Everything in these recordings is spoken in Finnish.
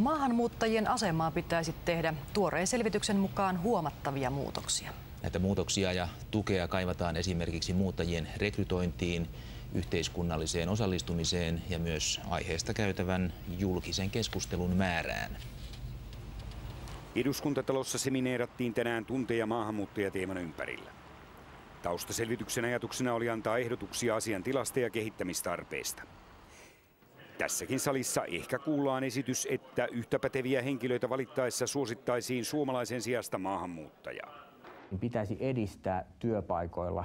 Maahanmuuttajien asemaan pitäisi tehdä tuoreen selvityksen mukaan huomattavia muutoksia. Näitä muutoksia ja tukea kaivataan esimerkiksi muuttajien rekrytointiin, yhteiskunnalliseen osallistumiseen ja myös aiheesta käytävän julkisen keskustelun määrään. Eduskuntatalossa semineerattiin tänään tunteja maahanmuuttajateeman ympärillä. Taustaselvityksen ajatuksena oli antaa ehdotuksia asian tilasta ja kehittämistarpeesta. Tässäkin salissa ehkä kuullaan esitys, että yhtä päteviä henkilöitä valittaessa suosittaisiin suomalaisen sijasta maahanmuuttajaa. Pitäisi edistää työpaikoilla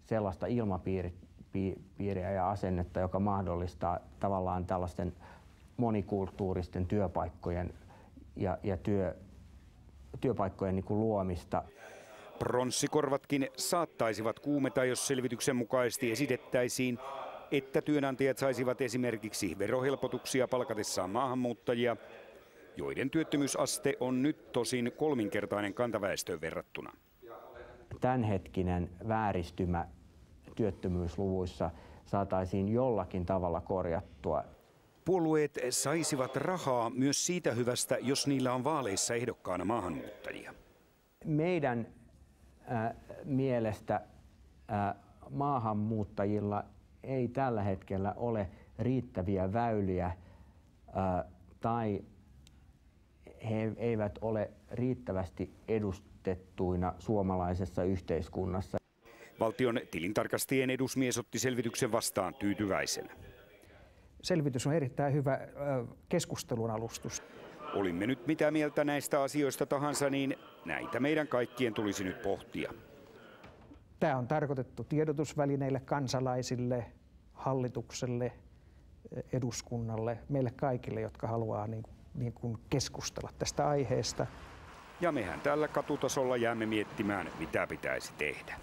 sellaista ilmapiiriä ja asennetta, joka mahdollistaa tavallaan tällaisten monikulttuuristen työpaikkojen ja työpaikkojen niin kuin luomista. Pronssikorvatkin saattaisivat kuumeta, jos selvityksen mukaisesti esitettäisiin, että työnantajat saisivat esimerkiksi verohelpotuksia palkatessaan maahanmuuttajia, joiden työttömyysaste on nyt tosin kolminkertainen kantaväestöön verrattuna. Tämänhetkinen vääristymä työttömyysluvuissa saataisiin jollakin tavalla korjattua. Puolueet saisivat rahaa myös siitä hyvästä, jos niillä on vaaleissa ehdokkaana maahanmuuttajia. Meidän mielestä maahanmuuttajilla ei tällä hetkellä ole riittäviä väyliä tai he eivät ole riittävästi edustettuina suomalaisessa yhteiskunnassa. Valtion tilintarkastajien edusmies otti selvityksen vastaan tyytyväisenä. Selvitys on erittäin hyvä keskustelun alustus. Olimme nyt mitä mieltä näistä asioista tahansa, niin näitä meidän kaikkien tulisi nyt pohtia. Tämä on tarkoitettu tiedotusvälineille, kansalaisille, hallitukselle, eduskunnalle, meille kaikille, jotka haluaa niin kuin keskustella tästä aiheesta. Ja mehän tällä katutasolla jäämme miettimään, mitä pitäisi tehdä.